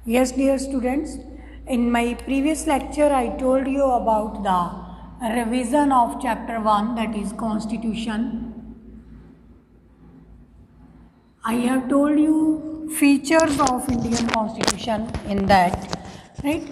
Yes, dear students, in my previous lecture I told you about the revision of chapter 1, that is Constitution. I have told you features of Indian Constitution in that, right?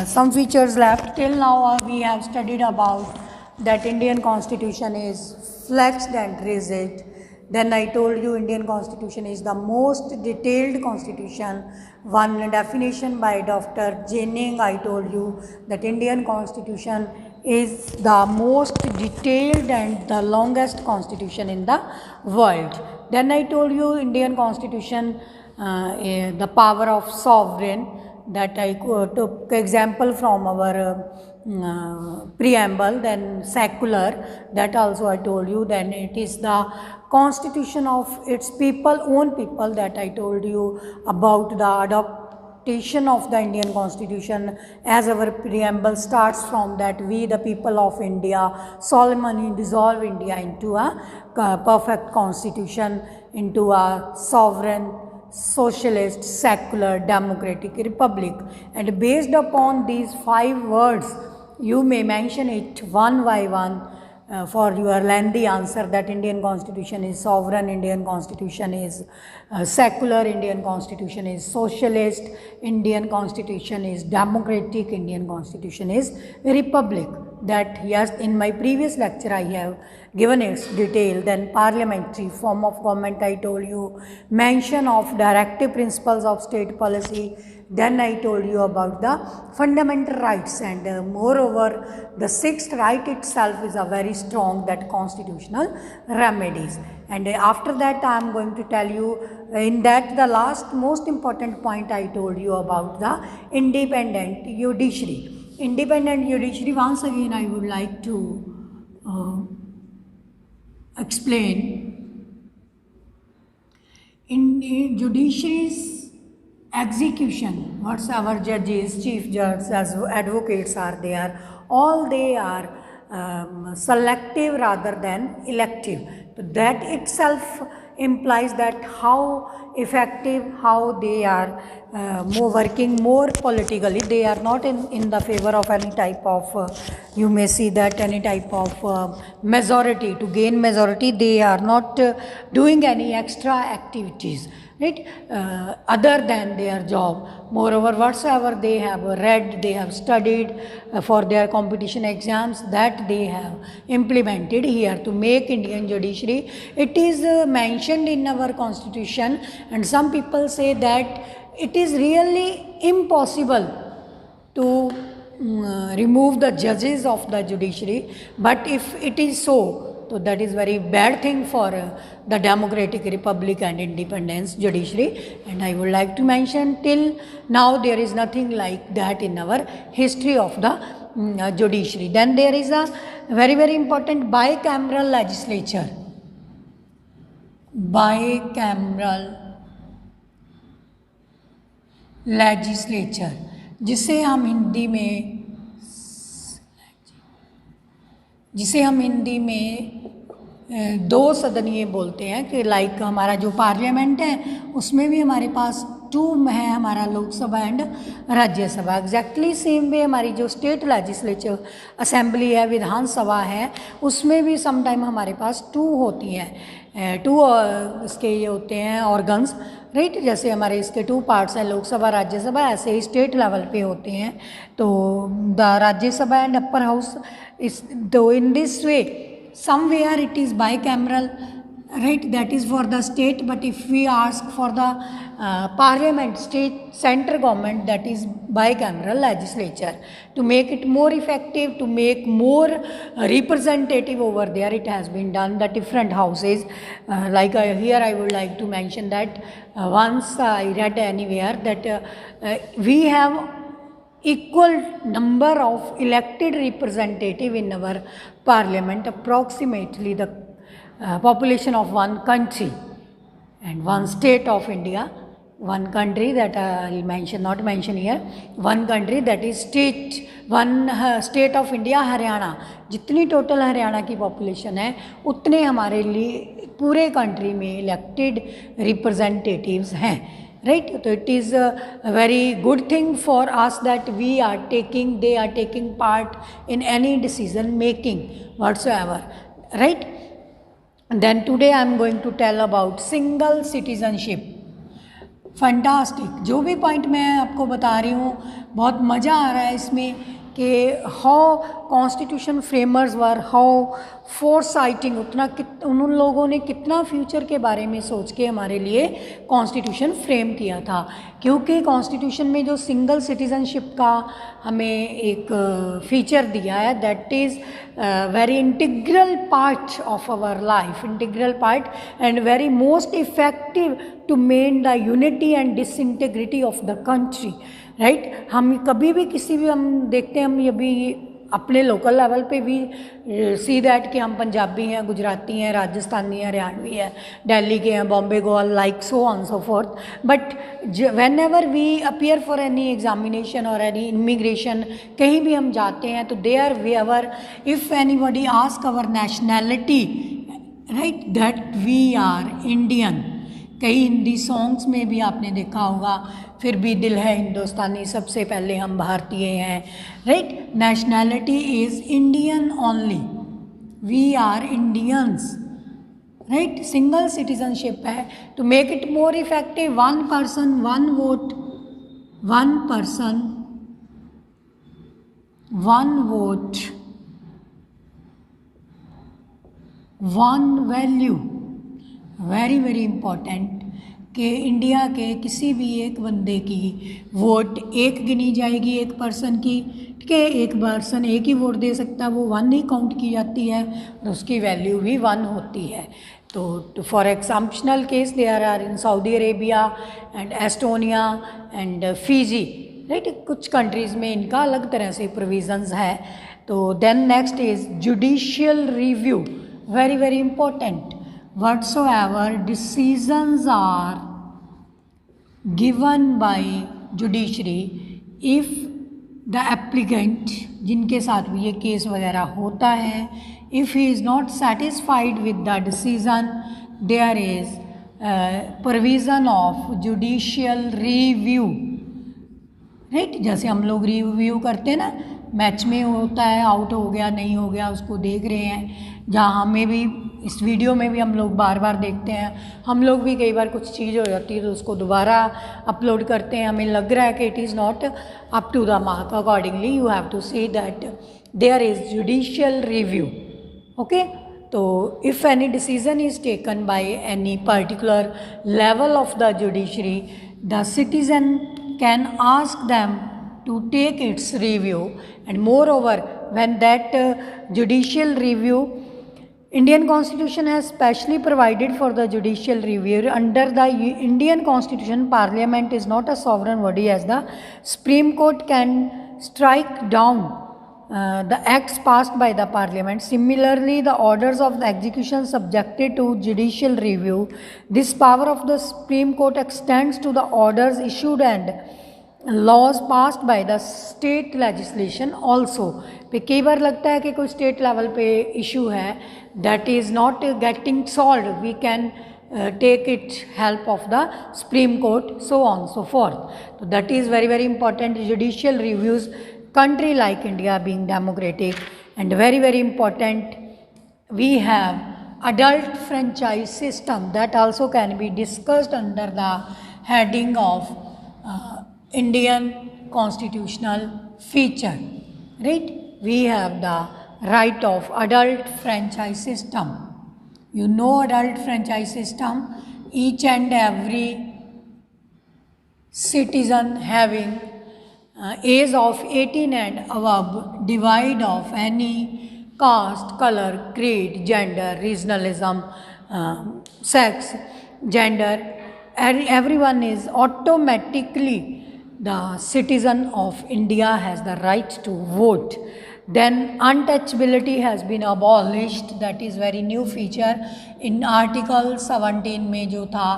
Some features left. Till now we have studied about that Indian Constitution is flexed and rigid. Then I told you Indian Constitution is the most detailed constitution. One definition by Dr. Jennings, I told you that Indian Constitution is the most detailed and the longest constitution in the world. Then I told you Indian Constitution, the power of sovereign, that I took example from our preamble. Then secular, that also I told you. Then it is the constitution of its people, own people, that I told you about the adoption of the Indian Constitution, as our preamble starts from that we the people of India solemnly dissolve India into a perfect constitution, into a sovereign, socialist, secular, democratic republic. And based upon these 5 words, you may mention it one by one for your lengthy answer, that Indian Constitution is sovereign, Indian Constitution is secular, Indian Constitution is socialist, Indian Constitution is democratic, Indian Constitution is republic. That yes, in my previous lecture I have given its detail. Then parliamentary form of government, I told you. Mention of directive principles of state policy. Then I told you about the fundamental rights, and moreover the 6th right itself is a very strong, that constitutional remedies. And after that I am going to tell you in that the last most important point I told you about the independent judiciary. Independent judiciary, once again I would like to explain. In judiciary's execution, whatsoever judges, chief judges, as advocates are there, all they are selective rather than elective. So that itself implies that how effective, how they are working more politically. They are not in the favor of any type of, you may see that any type of majority, to gain majority. They are not doing any extra activities, right, other than their job. Moreover, whatsoever they have read, they have studied for their competition exams, that they have implemented here to make Indian judiciary. It is mentioned in our constitution, and some people say that it is really impossible to remove the judges of the judiciary. But if it is so that is very bad thing for the democratic republic and independence judiciary. And I would like to mention, till now there is nothing like that in our history of the judiciary. Then there is a very, very important bicameral legislature. Bicameral legislature, जिसे हम हिंदी में दो सदनीय बोलते हैं, कि like हमारा जो parliament है उसमें भी हमारे पास 2 है, हमारा Lok Sabha and Rajya Sabha. Exactly same way हमारी जो स्टेट लेजिस्लेचर असेंबली है, विधानसभा है, उसमें भी समटाइम हमारे पास 2 होती हैं. 2 इसके ये होते हैं ऑर्गन्स, राइट. जैसे हमारे इसके 2 पार्ट्स हैं, लोकसभा राज्यसभा, ऐसे ही स्टेट लेवल पे होते हैं. तो the Rajya Sabha and upper house इस, तो in this way somewhere it is bicameral, right, that is for the state. But if we ask for the parliament, state center government, that is bicameral legislature. To make it more effective, to make more representative over there, it has been done the different houses. Like here I would like to mention that once I read anywhere that we have equal number of elected representative in our parliament, approximately the population of one country and one state of India. One country that I'll mention, not mention here, one country that is state, one state of India, Haryana. जितनी total Haryana की population है उतने हमारे लिए पूरे country में elected representatives हैं. right? So it is a very good thing for us that they are taking part in any decision making whatsoever, right? And then today I am going to tell about single citizenship. Fantastic, जो भी point मैं आपको बता रही हूँ बहुत मज़ा आ रहा है इसमें कि how constitution framers were, how foresighting, उन लोगों ने कितना फ्यूचर के बारे में सोच के हमारे लिए कॉन्स्टिट्यूशन फ्रेम किया था। क्योंकि कॉन्स्टिट्यूशन में जो सिंगल सिटीज़नशिप का हमें एक फीचर दिया है, that is very integral part of our life, integral part and very most effective to main the unity and disintegrity of the country, right. हम कभी भी किसी भी हम देखते हैं, हम ये भी अपने लोकल लेवल पे भी सी दैट कि हम पंजाबी हैं, गुजराती हैं, राजस्थानी हैं, हरियाणवी हैं, दिल्ली के हैं, बॉम्बे गोल, like so on so forth. But whenever we appear for any examination और एनी इमिग्रेशन, कहीं भी हम जाते हैं तो they are we ever, if anybody ask our nationality, right, that we are Indian. कई हिंदी सॉन्ग्स में भी आपने देखा होगा, फिर भी दिल है हिंदुस्तानी, सबसे पहले हम भारतीय हैं, right. Nationality is Indian only, we are Indians, right. Single citizenship है to make it more effective, one person one vote, one person one vote, one value. Very very important कि इंडिया के किसी भी एक बंदे की वोट एक गिनी जाएगी, एक पर्सन की, ठीक है। एक पर्सन एक ही वोट दे सकता है, वो वन ही काउंट की जाती है और उसकी वैल्यू भी वन होती है। तो for exemptional case there are in Saudi Arabia and Estonia and Fiji, right. कुछ कंट्रीज़ में इनका अलग तरह से प्रोविजंस है। तो then next is judicial review, very very important. Whatsoever decisions are given by judiciary, if the applicant, जिनके साथ भी ये केस वगैरह होता है, if he is not satisfied with the decision, there is provision of judicial review, right. जैसे हम लोग रिव्यू करते हैं ना, मैच में होता है, आउट हो गया नहीं हो गया उसको देख रहे हैं, जहाँ हमें भी इस वीडियो में भी हम लोग बार बार देखते हैं। हम लोग भी कई बार कुछ चीज़ हो जाती है तो उसको दोबारा अपलोड करते हैं, हमें लग रहा है कि it is not up to the mark, accordingly you have to say that there is judicial review, okay. तो if any decision is taken by any particular level of the judiciary, the citizen can ask them to take its review, and moreover when that judicial review, Indian Constitution has specially provided for the judicial review. Under the Indian Constitution, Parliament is not a sovereign body, as the Supreme Court can strike down the acts passed by the Parliament. Similarly, the orders of the execution subjected to judicial review. This power of the Supreme Court extends to the orders issued and laws passed by the state legislation also. पे कई बार लगता है कि कोई state level पे issue है that is not getting solved, we can take it help of the Supreme Court, so on so forth. So that is very very important. Judicial reviews, country like India being democratic, and very very important, we have adult franchise system that also can be discussed under the heading of Indian constitutional feature, right. We have the right of adult franchise system. You know adult franchise system, each and every citizen having age of 18 and above, divide of any caste, color, creed, gender, regionalism, sex, gender, everyone is automatically the citizen of India, has the right to vote. Then untouchability has been abolished, that is very new feature in article 17 में जो था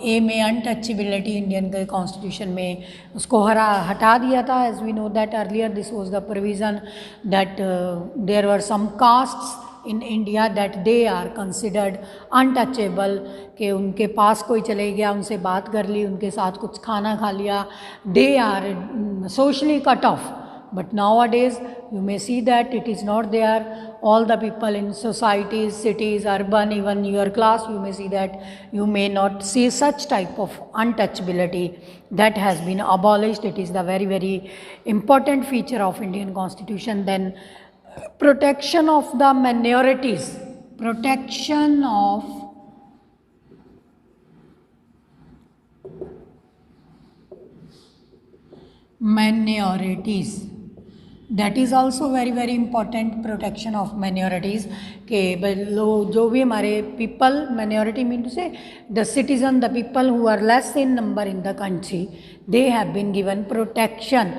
ए में untouchability Indian के constitution में उसको हटा दिया था। As we know that earlier this was the provision that there were some castes in India that they are considered untouchable, कि उनके पास कोई चले गया, उनसे बात कर ली, उनके साथ कुछ खाना खा लिया, they are socially cut off. But nowadays you may see that it is not there. All the people in societies, cities, urban, even your class, you may see that you may not see such type of untouchability. That has been abolished. It is the very, very important feature of Indian Constitution. Then protection of the minorities, protection of minorities, that is also very, very important. protection of minorities, के जो भी हमारे people, minority mean to say the citizen, the people who are less in number in the country, they have been given protection,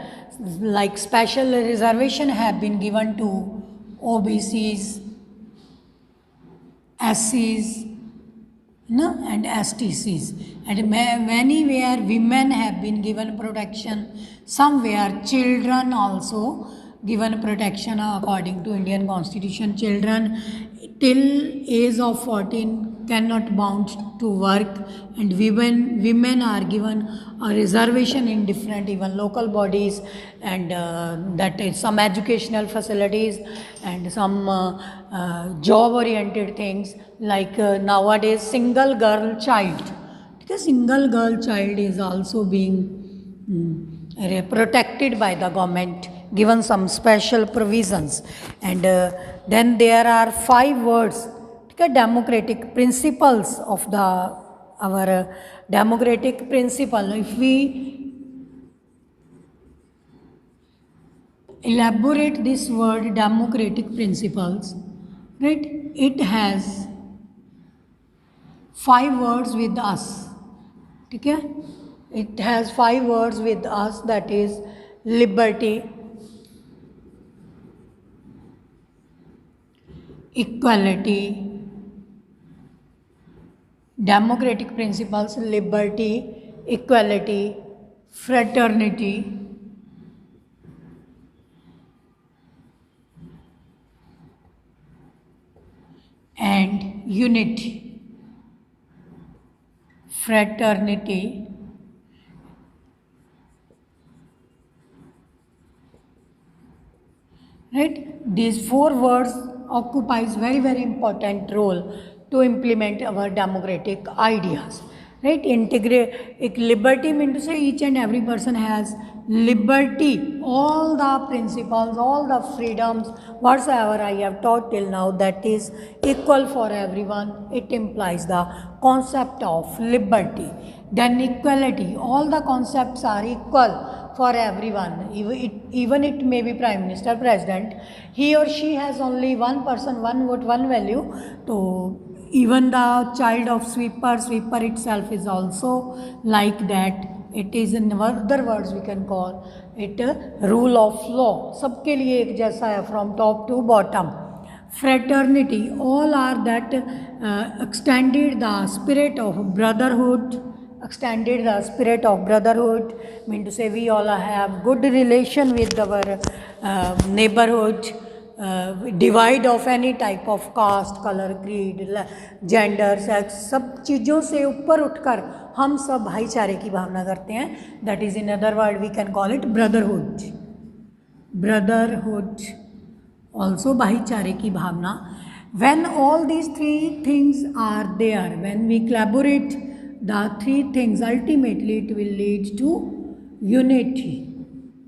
like special reservation have been given to OBCs, SCs, no, and STCs, and many where women have been given protection, somewhere children also given protection according to Indian Constitution. Children till age of 14 cannot bound to work, and women are given a reservation in different even local bodies, and that is some educational facilities and some job oriented things, like nowadays single girl child, because single girl child is also being protected by the government, given some special provisions. And then there are 5 words, democratic principles of our democratic principle. If we elaborate this word democratic principles, right, it has 5 words with us. Okay? It has 5 words with us, that is liberty, equality, democratic principles, liberty, equality, fraternity, and unity. Fraternity, right? These 4 words occupies very, very important role to implement our democratic ideas, right? Integrate liberty means to say each and every person has liberty, all the principles, all the freedoms whatsoever I have taught till now, that is equal for everyone. It implies the concept of liberty. Then equality, all the concepts are equal for everyone, even it may be Prime Minister, President, he or she has only one person, one vote, one value. So even the child of sweeper itself is also like that. It is, in other words, we can call it a rule of law. सबके लिए एक जैसा है, from top to bottom. Fraternity, all are that extended the spirit of brotherhood. Extended the spirit of brotherhood, mean to say we all have good relation with our neighborhood, divide of any type of caste, color, creed, gender, sex, सब चीज़ों से ऊपर उठकर हम सब भाईचारे की भावना करते हैं. That is, in other word, we can call it brotherhood. Brotherhood, also भाईचारे की भावना. When all these 3 things are there, when we collaborate the 3 things, ultimately it will lead to unity.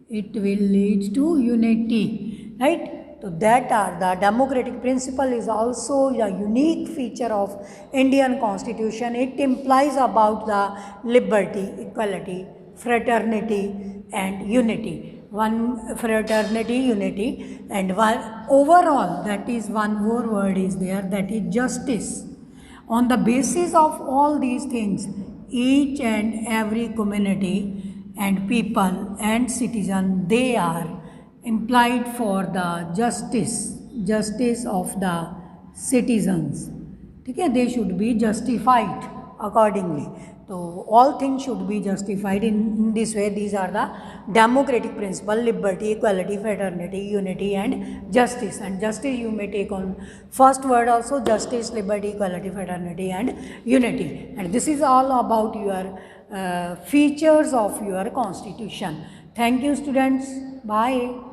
It will lead to unity, right? So that are the democratic principle is also a unique feature of Indian Constitution. It implies about the liberty, equality, fraternity and unity. One fraternity, unity, and one overall, that is one more word is there, that is justice. On the basis of all these things, each and every community and people and citizen, they are implied for the justice of the citizens. ठीक है, they should be justified accordingly. So all things should be justified in this way. These are the democratic principle: liberty, equality, fraternity, unity, and justice. And justice you may take on first word also: justice, liberty, equality, fraternity, and unity. And this is all about your features of your constitution. Thank you, students. Bye.